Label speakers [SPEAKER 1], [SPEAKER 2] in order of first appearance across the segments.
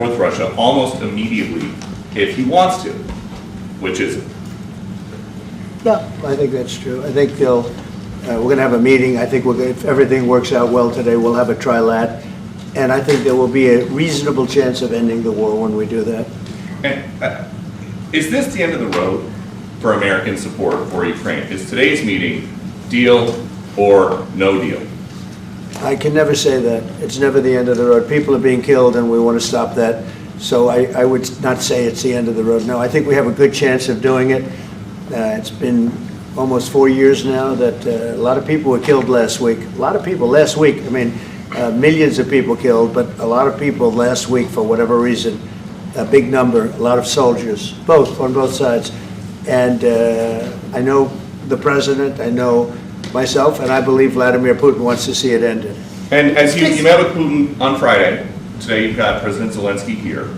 [SPEAKER 1] with Russia almost immediately if he wants to, which is it?
[SPEAKER 2] No, I think that's true. I think we're going to have a meeting. I think if everything works out well today, we'll have a trilat. And I think there will be a reasonable chance of ending the war when we do that.
[SPEAKER 1] And is this the end of the road for American support for Ukraine? Is today's meeting deal or no deal?
[SPEAKER 2] I can never say that. It's never the end of the road. People are being killed and we want to stop that. So I would not say it's the end of the road. No, I think we have a good chance of doing it. It's been almost 4 years now that a lot of people were killed last week. A lot of people last week. I mean, millions of people killed, but a lot of people last week for whatever reason. A big number, a lot of soldiers, on both sides. And I know the president, I know myself, and I believe Vladimir Putin wants to see it ended.
[SPEAKER 1] And as you met with Putin on Friday, today you've got President Zelensky here.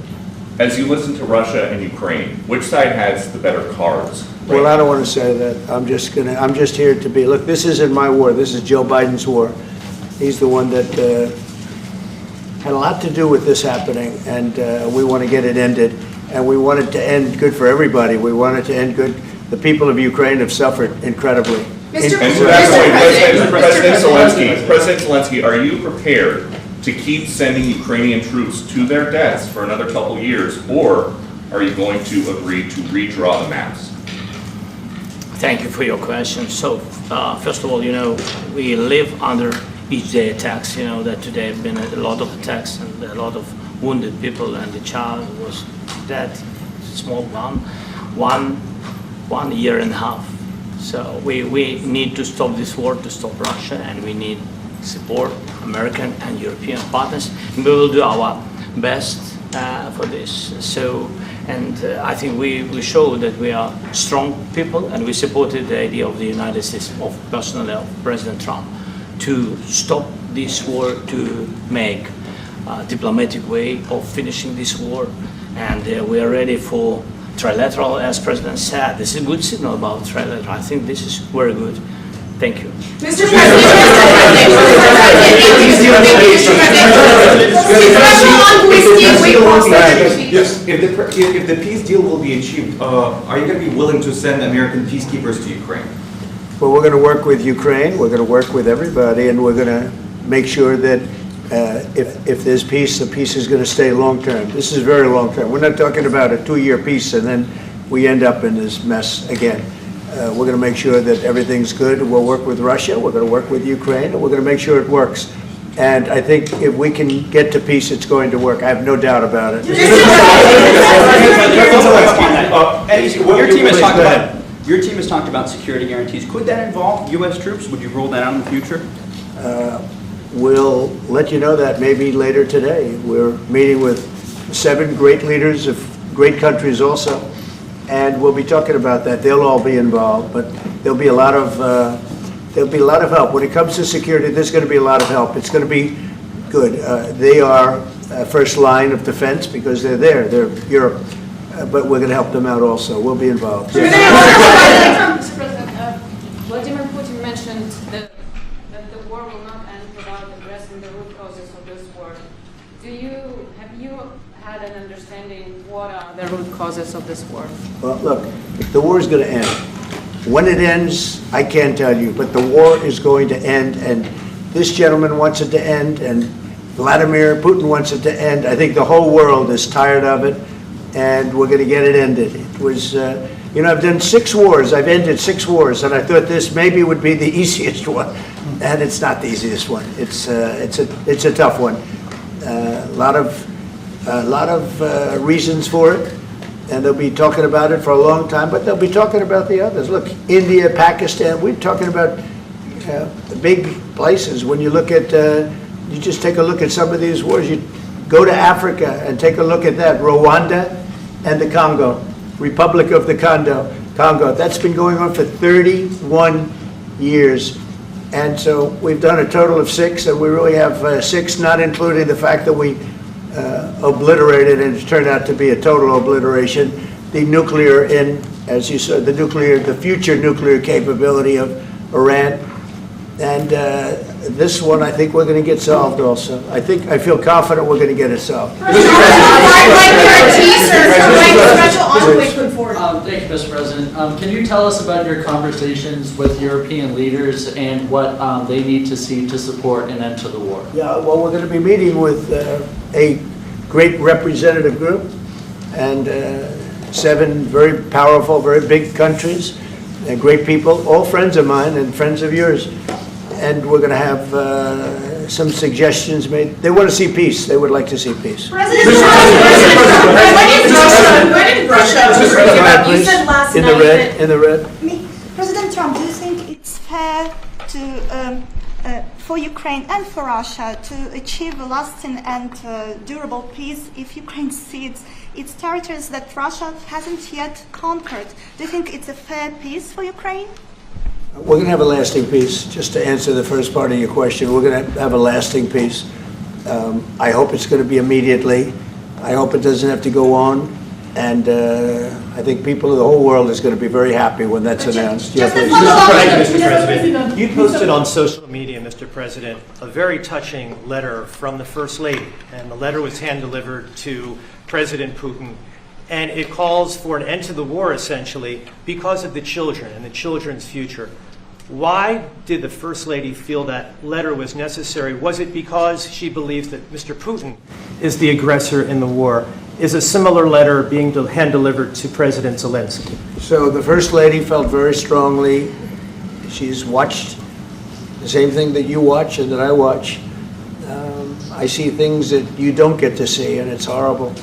[SPEAKER 1] As you listen to Russia and Ukraine, which side has the better cards? Right?
[SPEAKER 2] Well, I don't want to say that. I'm just here to be, look, this isn't my war. This is Joe Biden's war. He's the one that had a lot to do with this happening, and we want to get it ended. And we want it to end good for everybody. We want it to end good. The people of Ukraine have suffered incredibly.
[SPEAKER 1] President Zelensky, are you prepared to keep sending Ukrainian troops to their deaths for another couple years, or are you going to agree to redraw the maps?
[SPEAKER 3] Thank you for your question. So, first of all, we live under each day attacks. That today have been a lot of attacks and a lot of wounded people, and the child was dead, small one year and a half. So we need to stop this war, to stop Russia, and we need support American and European partners. And we will do our best for this. So, and I think we show that we are strong people, and we supported the idea of the United States, of personally of President Trump, to stop this war, to make a diplomatic way of finishing this war. And we are ready for trilateral, as President said. This is a good signal about trilateral. I think this is very good. Thank you.
[SPEAKER 4] Mr. President,
[SPEAKER 5] yes, if the peace deal will be achieved, are you going to be willing to send American peacekeepers to Ukraine?
[SPEAKER 2] Well, we're going to work with Ukraine. We're going to work with everybody, and we're going to make sure that if there's peace, the peace is going to stay long-term. This is very long-term. We're not talking about a 2-year peace and then we end up in this mess again. We're going to make sure that everything's good. We'll work with Russia. We're going to work with Ukraine, and we're going to make sure it works. And I think if we can get to peace, it's going to work. I have no doubt about it.
[SPEAKER 6] Your team has talked about security guarantees. Could that involve U.S. troops? Would you rule that out in the future?
[SPEAKER 2] We'll let you know that maybe later today. We're meeting with 7 great leaders of great countries also, and we'll be talking about that. They'll all be involved, but there'll be a lot of help. When it comes to security, there's going to be a lot of help. It's going to be good. They are first line of defense because they're there. They're Europe, but we're going to help them out also. We'll be involved.
[SPEAKER 4] Mr. President, Vladimir Putin mentioned that the war will not end without addressing the root causes of this war. Have you had an understanding what are the root causes of this war?
[SPEAKER 2] Well, look, the war is going to end. When it ends, I can't tell you, but the war is going to end, and this gentleman wants it to end, and Vladimir Putin wants it to end. I think the whole world is tired of it, and we're going to get it ended. It was, I've done 6 wars. I've ended 6 wars, and I thought this maybe would be the easiest one, and it's not the easiest one. It's a tough one. A lot of reasons for it. And they'll be talking about it for a long time, but they'll be talking about the others. Look, India, Pakistan, we're talking about the big places. When you look at, you just take a look at some of these wars. You go to Africa and take a look at that. Rwanda and the Congo, Republic of the Congo. That's been going on for 31 years. And so we've done a total of 6, and we really have 6, not including the fact that we obliterated, and it turned out to be a total obliteration, the nuclear, as you said, the future nuclear capability of Iran. And this one, I think we're going to get solved also. I feel confident we're going to get it solved.
[SPEAKER 7] Thank you, Mr. President. Can you tell us about your conversations with European leaders and what they need to see to support an end to the war?
[SPEAKER 2] Yeah, well, we're going to be meeting with a great representative group and 7 very powerful, very big countries and great people, all friends of mine and friends of yours. And we're going to have some suggestions made. They want to see peace. They would like to see peace.
[SPEAKER 8] President, when did Russia, you said last
[SPEAKER 2] In
[SPEAKER 8] night
[SPEAKER 2] the red, in the red.
[SPEAKER 9] President Trump, do you think it's fair to, for Ukraine and for Russia to achieve a lasting and durable peace if Ukraine cedes its territories that Russia hasn't yet conquered? Do you think it's a fair peace for Ukraine?
[SPEAKER 2] We're going to have a lasting peace. Just to answer the first part of your question, we're going to have a lasting peace. I hope it's going to be immediately. I hope it doesn't have to go on. And I think people of the whole world is going to be very happy when that's announced.
[SPEAKER 8] Just
[SPEAKER 2] Yeah,
[SPEAKER 8] a
[SPEAKER 2] please.
[SPEAKER 8] Mr. President,
[SPEAKER 10] You posted on social media, Mr. President, a very touching letter from the First Lady, and the letter was hand-delivered to President Putin, and it calls for an end to the war, essentially, because of the children and the children's future. Why did the First Lady feel that letter was necessary? Was it because she believes that Mr. Putin is the aggressor in the war? Is a similar letter being hand-delivered to President Zelensky?
[SPEAKER 2] So the First Lady felt very strongly. She's watched the same thing that you watch and that I watch. I see things that you don't get to see, and it's horrible.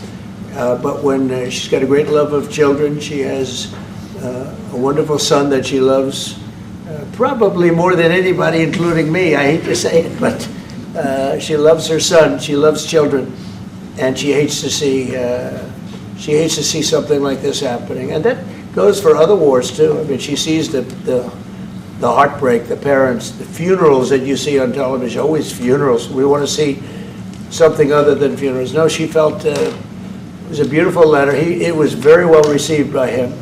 [SPEAKER 2] But when she's got a great love of children, she has a wonderful son that she loves, probably more than anybody, including me. I hate to say it, but she loves her son. She loves children, and she hates to see something like this happening. And that goes for other wars too. I mean, she sees the heartbreak, the parents, the funerals that you see on television. Always funerals. We want to see something other than funerals. No, she felt. It was a beautiful letter. It was very well received by him.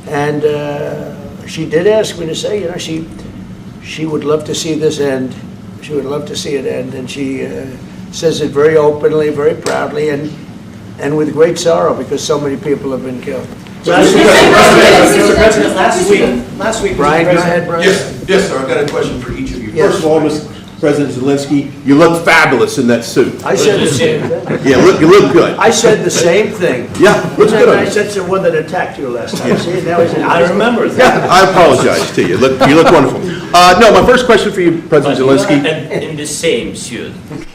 [SPEAKER 2] And she did ask me to say, you know, she would love to see this end. She would love to see it end. And she says it very openly, very proudly, and with great sorrow because so many people have been killed.
[SPEAKER 6] Mr. President, last week,
[SPEAKER 2] Brian, go ahead, Brian.
[SPEAKER 11] Yes, sir. I've got a question for each of you.
[SPEAKER 2] Yes.
[SPEAKER 11] First of all, Mr. President Zelensky, you look fabulous in that suit.
[SPEAKER 2] I said the same thing.
[SPEAKER 11] Yeah, you look good.
[SPEAKER 2] I said the same thing.
[SPEAKER 11] Yeah, looks good on
[SPEAKER 2] I
[SPEAKER 11] you.
[SPEAKER 2] said to the one that attacked you last time. See, now he's
[SPEAKER 3] I remember that.
[SPEAKER 11] Yeah, I apologize to you. You look wonderful. No, my first question for you, President Zelensky.
[SPEAKER 3] In the same suit. You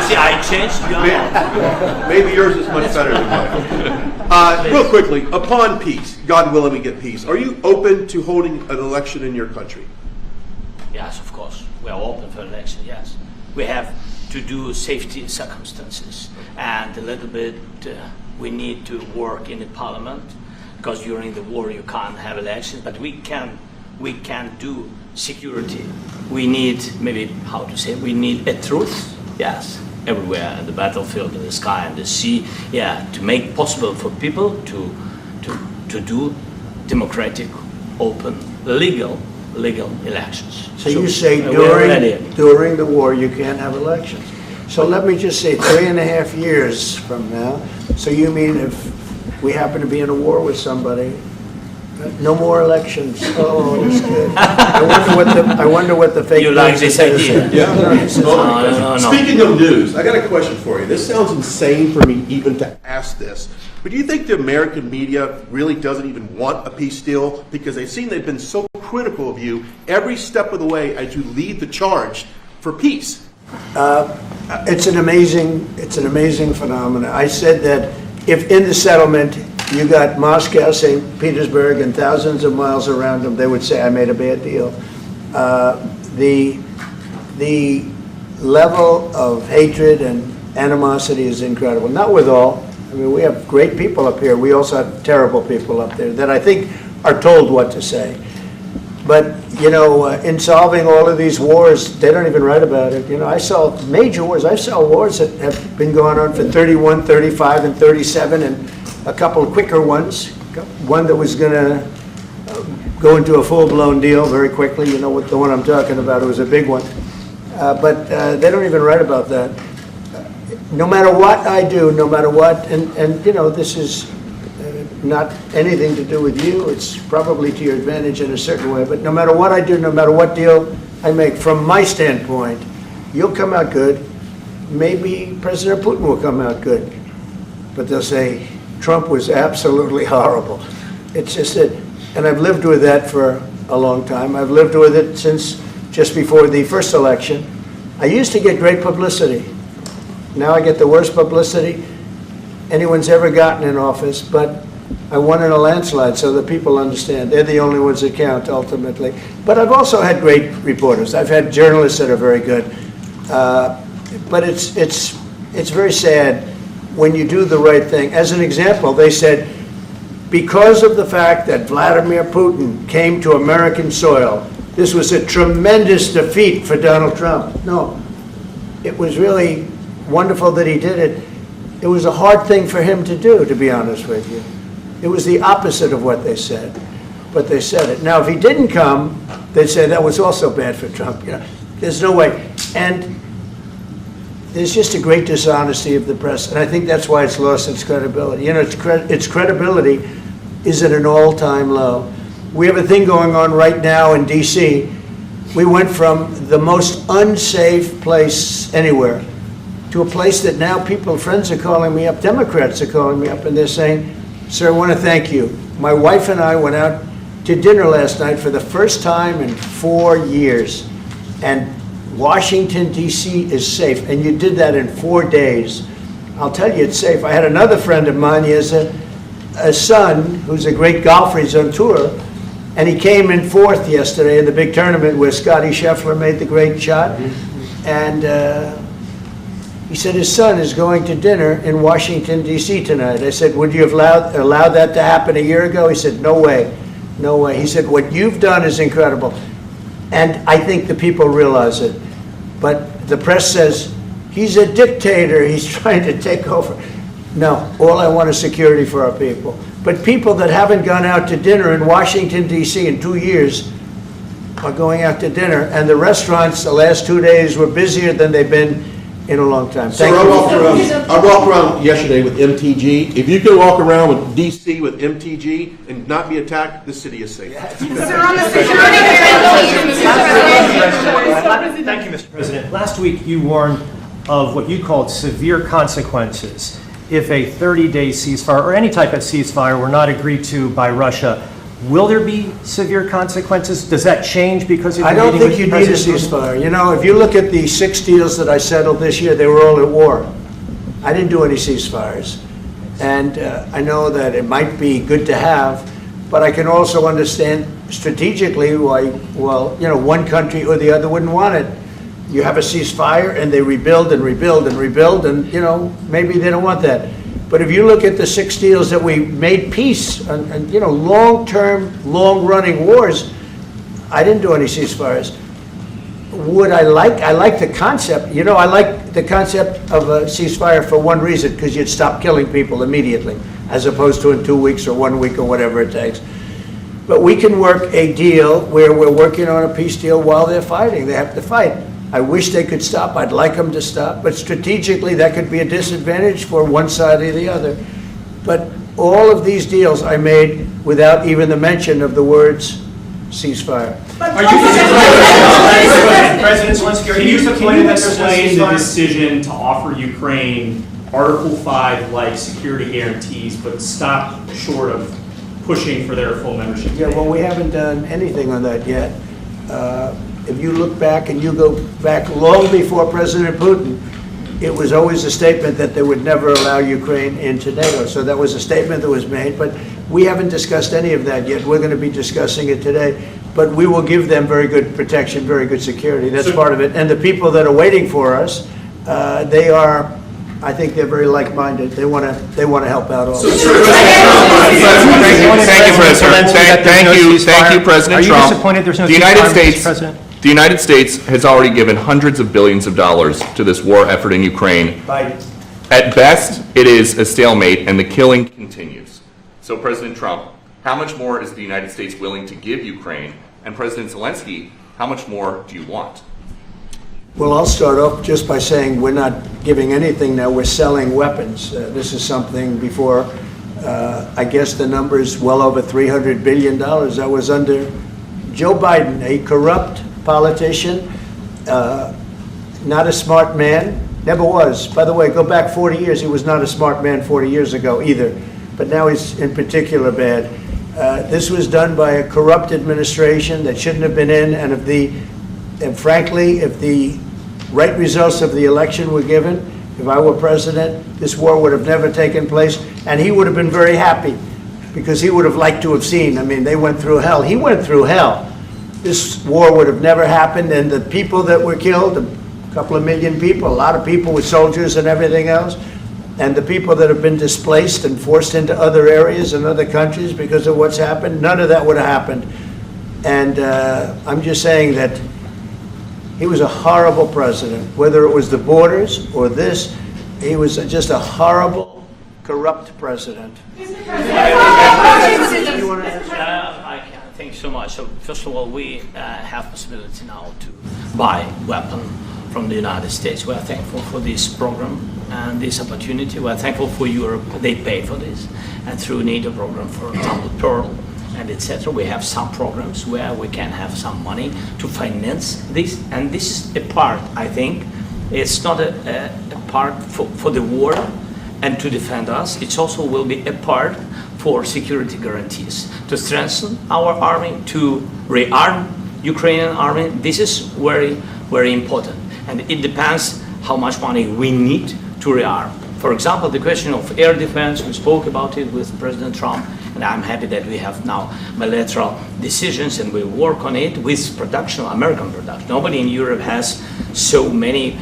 [SPEAKER 3] see, I changed your
[SPEAKER 11] Maybe yours is much better than mine. Real quickly, upon peace, God willing we get peace, are you open to holding an election in your country?
[SPEAKER 3] Yes, of course. We are open for election, yes. We have to do safety circumstances. And a little bit, we need to work in the parliament, because during the war you can't have elections, but we can do security. We need, maybe, how to say, we need a truth, yes, everywhere, in the battlefield, in the sky, and the sea, yeah, to make possible for people to do democratic, open, legal elections.
[SPEAKER 2] So you say
[SPEAKER 3] we're ready.
[SPEAKER 2] during the war you can't have elections. So let me just say 3.5 years from now. So you mean if we happen to be in a war with somebody, no more elections? Oh, that's good. I wonder what the fake
[SPEAKER 3] You like
[SPEAKER 2] news
[SPEAKER 3] this
[SPEAKER 2] is
[SPEAKER 3] idea?
[SPEAKER 2] gonna say.
[SPEAKER 3] No.
[SPEAKER 11] Speaking of news, I got a question for you. This sounds insane for me even to ask this, but do you think the American media really doesn't even want a peace deal? Because they've been so critical of you every step of the way as you lead the charge for peace.
[SPEAKER 2] It's an amazing phenomenon. I said that if in the settlement you got Moscow, St. Petersburg, and thousands of miles around them, they would say I made a bad deal. The level of hatred and animosity is incredible. Not with all. I mean, we have great people up here. We also have terrible people up there that I think are told what to say. But, you know, in solving all of these wars, they don't even write about it. You know, I saw major wars. I saw wars that have been going on for 31, 35, and 37, and a couple of quicker ones. One that was going to go into a full-blown deal very quickly. You know what the one I'm talking about, it was a big one. But they don't even write about that. No matter what I do, no matter what, and you know, this is not anything to do with you, it's probably to your advantage in a certain way, but no matter what I do, no matter what deal I make, from my standpoint, you'll come out good. Maybe President Putin will come out good, but they'll say Trump was absolutely horrible. It's just that, and I've lived with that for a long time. I've lived with it since just before the first election. I used to get great publicity. Now I get the worst publicity anyone's ever gotten in office, but I won in a landslide, so the people understand. They're the only ones that count, ultimately. But I've also had great reporters. I've had journalists that are very good. But it's very sad when you do the right thing. As an example, they said, because of the fact that Vladimir Putin came to American soil, this was a tremendous defeat for Donald Trump. No, it was really wonderful that he did it. It was a hard thing for him to do, to be honest with you. It was the opposite of what they said, but they said it. Now, if he didn't come, they'd say that was also bad for Trump. You know, there's no way. And there's just a great dishonesty of the press, and I think that's why it's lost its credibility. You know, its credibility is at an all-time low. We have a thing going on right now in D.C. We went from the most unsafe place anywhere to a place that now friends are calling me up, Democrats are calling me up, and they're saying, sir, I want to thank you. My wife and I went out to dinner last night for the first time in 4 years, and Washington, D.C. is safe, and you did that in 4 days. I'll tell you, it's safe. I had another friend of mine, he has a son who's a great golfer, he's on tour, and he came in fourth yesterday in the big tournament where Scotty Scheffler made the great shot, and he said his son is going to dinner in Washington, D.C. tonight. I said, would you have allowed that to happen a year ago? He said, no way, no way. He said, what you've done is incredible. And I think the people realize it. But the press says, he's a dictator, he's trying to take over. No, all I want is security for our people. But people that haven't gone out to dinner in Washington, D.C. in 2 years are going out to dinner. And the restaurants the last 2 days were busier than they've been in a long time.
[SPEAKER 11] Sir, I walked around yesterday with MTG. If you can walk around with DC with MTG and not be attacked, the city is safe.
[SPEAKER 10] Thank you, Mr. President. Last week you warned of what you called severe consequences if a 30-day ceasefire or any type of ceasefire were not agreed to by Russia. Will there be severe consequences? Does that change because of
[SPEAKER 2] I don't think you need a ceasefire. You know, if you look at the 6 deals that I settled this year, they were all at war. I didn't do any ceasefires. And I know that it might be good to have, but I can also understand strategically why, well, you know, one country or the other wouldn't want it. You have a ceasefire and they rebuild and rebuild and rebuild, and, you know, maybe they don't want that. But if you look at the 6 deals that we made peace and you know, long-term, long-running wars, I didn't do any ceasefires. Would I like the concept, you know, I like the concept of a ceasefire for one reason, because you'd stop killing people immediately, as opposed to in 2 weeks or 1 week or whatever it takes. But we can work a deal where we're working on a peace deal while they're fighting. They have to fight. I wish they could stop. I'd like them to stop. But strategically, that could be a disadvantage for one side or the other. But all of these deals I made without even the mention of the words ceasefire.
[SPEAKER 6] Are you President Zelensky, are you disappointed that there's no
[SPEAKER 12] explain the
[SPEAKER 6] ceasefire?
[SPEAKER 12] decision to offer Ukraine Article 5-like security guarantees, but stop short of pushing for their full membership?
[SPEAKER 2] Yeah, well, we haven't done anything on that yet. If you look back and you go back long before President Putin, it was always a statement that they would never allow Ukraine into NATO. So that was a statement that was made, but we haven't discussed any of that yet. We're going to be discussing it today. But we will give them very good protection, very good security. That's part of it. And the people that are waiting for us, they are, I think they're very like-minded. They want to help out also.
[SPEAKER 1] Thank you, President. Thank you, President Trump.
[SPEAKER 10] Are you disappointed there's no ceasefire, Mr. President?
[SPEAKER 1] The United States has already given hundreds of billions of dollars to this war effort in Ukraine. At best, it is a stalemate, and the killing continues. So, President Trump, How much more is the United States willing to give Ukraine? And President Zelensky, how much more do you want?
[SPEAKER 2] Well, I'll start off just by saying we're not giving anything now. We're selling weapons. This is something before, I guess the number is well over $300 billion. That was under Joe Biden, a corrupt politician, not a smart man, never was. By the way, go back 40 years, he was not a smart man 40 years ago either. But now he's in particular bad. This was done by a corrupt administration that shouldn't have been in, and frankly, if the right results of the election were given, if I were president, this war would have never taken place, and he would have been very happy, because he would have liked to have seen, I mean, they went through hell. He went through hell. This war would have never happened, and the people that were killed, a couple of million people, a lot of people with soldiers and everything else, and the people that have been displaced and forced into other areas and other countries because of what's happened, none of that would have happened. And I'm just saying that he was a horrible president, whether it was the borders or this, he was just a horrible, corrupt president.
[SPEAKER 3] I can thank you so much. So first of all, we have possibility now to buy weapon from the United States. We are thankful for this program and this opportunity. We are thankful for Europe. They pay for this, and through NATO program, for example, Pearl and etc. We have some programs where we can have some money to finance this, and this is a part. I think it's not a part for the war and to defend us. It also will be a part for security guarantees, to strengthen our army, to rearm Ukrainian army. This is very, very important. And it depends how much money we need to rearm. For example, the question of air defense, we spoke about it with President Trump, and I'm happy that we have now bilateral decisions and we work on it with production, American production. Nobody in Europe has so many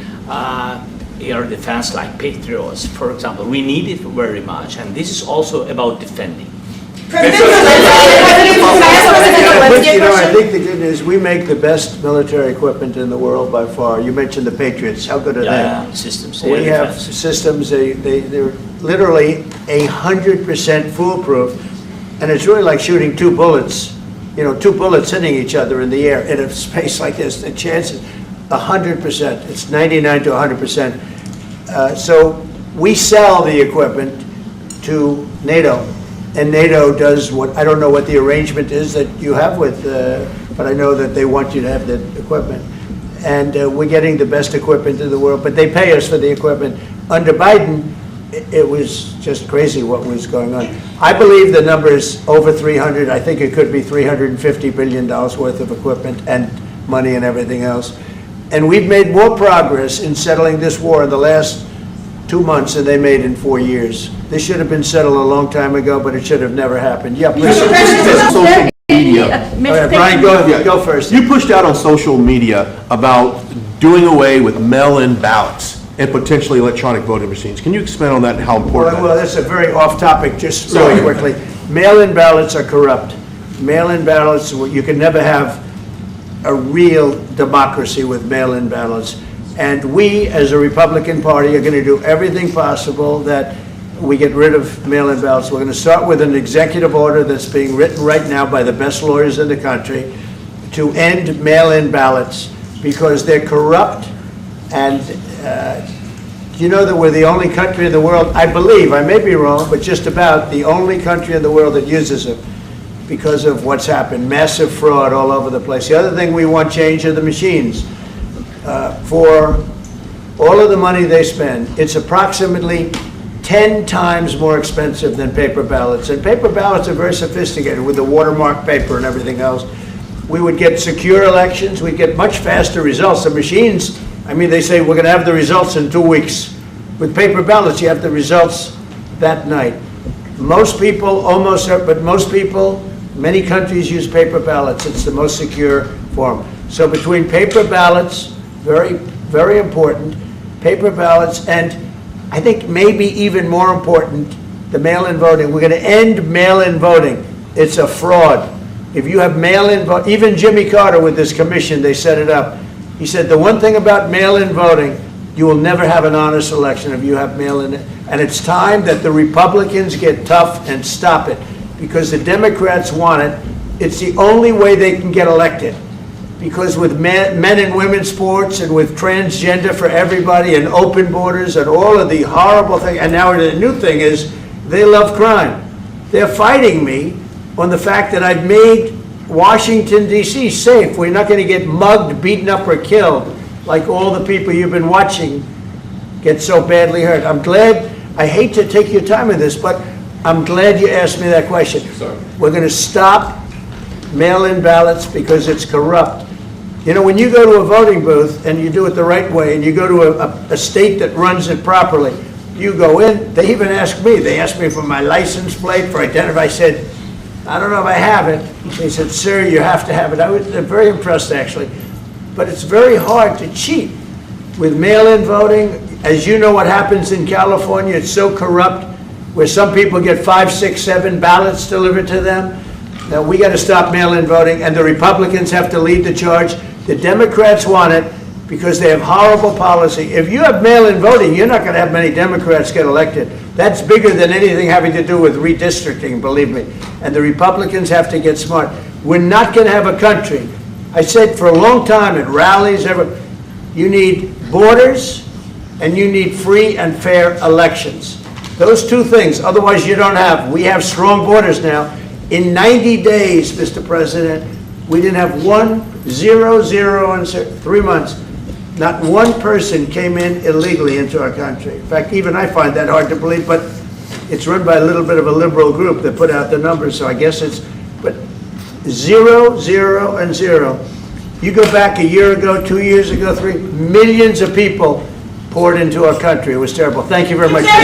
[SPEAKER 3] air defense like Patriots, for example. We need it very much, and this is also about defending.
[SPEAKER 2] I think the good news, we make the best military equipment in the world by far. You mentioned the Patriots. How good are they?
[SPEAKER 3] Systems.
[SPEAKER 2] We have systems, they're literally 100% foolproof. And it's really like shooting two bullets, two bullets hitting each other in the air in a space like this. The chance is 100%. It's 99 to 100%. So we sell the equipment to NATO. And NATO does what, I don't know what the arrangement is that you have with, but I know that they want you to have the equipment. And we're getting the best equipment in the world, but they pay us for the equipment. Under Biden, it was just crazy what was going on. I believe the number is over 300. I think it could be $350 billion worth of equipment and money and everything else. And we've made more progress in settling this war in the last 2 months than they made in 4 years. This should have been settled a long time ago, but it should have never happened. Yeah, please.
[SPEAKER 11] Social media.
[SPEAKER 2] All right, Brian, go first.
[SPEAKER 11] You pushed out on social media about doing away with mail-in ballots and potentially electronic voting machines. Can you expand on that and how important
[SPEAKER 2] Well, that's a very off-topic, just really quickly. Mail-in ballots are corrupt. Mail-in ballots, you can never have a real democracy with mail-in ballots. And we, as a Republican Party, are going to do everything possible that we get rid of mail-in ballots. We're going to start with an executive order that's being written right now by the best lawyers in the country to end mail-in ballots because they're corrupt. And you know that we're the only country in the world, I believe, I may be wrong, but just about the only country in the world that uses them because of what's happened. Massive fraud all over the place. The other thing we want change are the machines. For all of the money they spend, it's approximately 10 times more expensive than paper ballots. And paper ballots are very sophisticated with the watermark paper and everything else. We would get secure elections. We'd get much faster results. The machines, I mean, they say we're going to have the results in 2 weeks. With paper ballots, you have the results that night. Most people, but most people, many countries use paper ballots. It's the most secure form. So between paper ballots, very, very important, paper ballots, and I think maybe even more important, the mail-in voting. We're going to end mail-in voting. It's a fraud. If you have mail-in vote, even Jimmy Carter with this commission, they set it up. He said the one thing about mail-in voting, you will never have an honest election if you have mail-in. And it's time that the Republicans get tough and stop it. because the Democrats want it. It's the only way they can get elected. Because with men and women's sports and with transgender for everybody and open borders and all of the horrible things, and now the new thing is they love crime. They're fighting me on the fact that I've made Washington, D.C. safe. We're not going to get mugged, beaten up, or killed like all the people you've been watching get so badly hurt. I'm glad, I hate to take your time in this, but I'm glad you asked me that question.
[SPEAKER 1] Sorry.
[SPEAKER 2] We're going to stop mail-in ballots because it's corrupt. You know, when you go to a voting booth and you do it the right way and you go to a state that runs it properly, you go in, they even ask me, they asked me for my license plate, for identity. I said, I don't know if I have it. They said, sir, you have to have it. I was very impressed, actually. But it's very hard to cheat with mail-in voting. As you know what happens in California, it's so corrupt, where some people get 5, 6, 7 ballots delivered to them. Now, we got to stop mail-in voting, and the Republicans have to lead the charge. The Democrats want it because they have horrible policy. If you have mail-in voting, you're not going to have many Democrats get elected. That's bigger than anything having to do with redistricting, believe me. And the Republicans have to get smart. We're not going to have a country. I said for a long time at rallies, you need borders and you need free and fair elections. Those two things, otherwise you don't have. We have strong borders now. In 90 days, Mr. President, we didn't have 0 in 3 months. Not one person came in illegally into our country. In fact, even I find that hard to believe, but it's run by a little bit of a liberal group that put out the numbers, so I guess it's, but 0, 0, and 0. You go back a year ago, 2 years ago, 3 millions of people poured into our country. It was terrible. Thank you very much.
[SPEAKER 8] What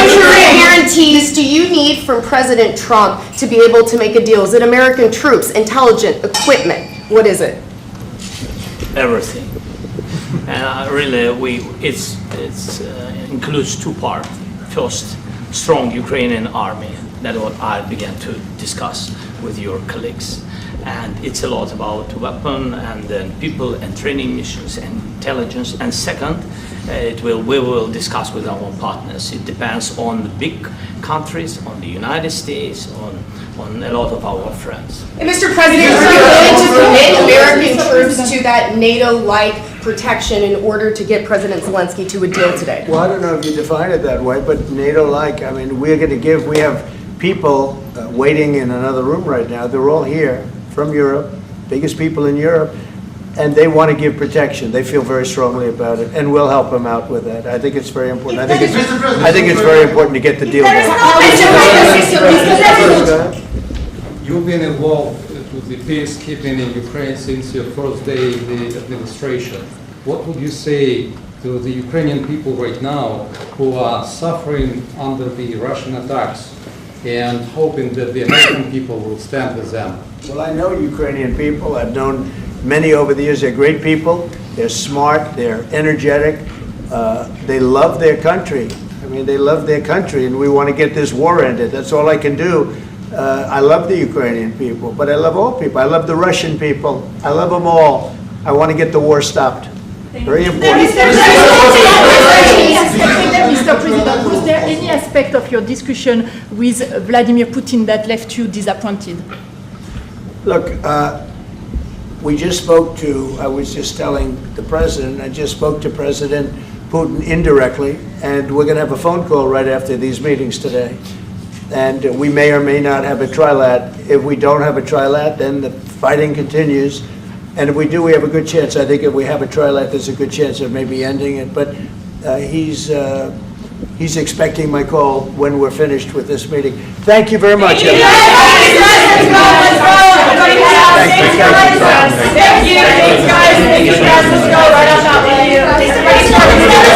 [SPEAKER 8] security guarantees do you need from President Trump to be able to make a deal? Is it American troops, intelligence, equipment? What is it?
[SPEAKER 3] Everything. And really, it includes two parts. First, strong Ukrainian army. That's what I began to discuss with your colleagues. And it's a lot about weapon and then people and training missions and intelligence. And second, we will discuss with our partners. It depends on the big countries, on the United States, on a lot of our friends.
[SPEAKER 8] And Mr. President, are you willing to commit American troops to that NATO-like protection in order to get President Zelensky to a deal today?
[SPEAKER 2] Well, I don't know if you define it that way, but NATO-like, I mean, we're going to give, we have people waiting in another room right now. They're all here from Europe, biggest people in Europe, and they want to give protection. They feel very strongly about it, and we'll help them out with that. I think it's very important. I think it's very important to get the deal done.
[SPEAKER 13] You've been involved with the peacekeeping in Ukraine since your first day in the administration. What would you say to the Ukrainian people right now who are suffering under the Russian attacks and hoping that the American people will stand with them?
[SPEAKER 2] Well, I know Ukrainian people. I've known many over the years. They're great people. They're smart. They're energetic. They love their country. I mean, they love their country, and we want to get this war ended. That's all I can do. I love the Ukrainian people, but I love all people. I love the Russian people. I love them all. I want to get the war stopped. Very important.
[SPEAKER 14] Mr. President, was there any aspect of your discussion with Vladimir Putin that left you disappointed?
[SPEAKER 2] Look, we just spoke to, I was just telling the president, I just spoke to President Putin indirectly, and we're going to have a phone call right after these meetings today. And we may or may not have a trilat. If we don't have a trilat, then the fighting continues. And if we do, we have a good chance. I think if we have a trilat, there's a good chance of maybe ending it. But he's expecting my call when we're finished with this meeting. Thank you very much.
[SPEAKER 8] Thank you. Thanks, guys. Let's go.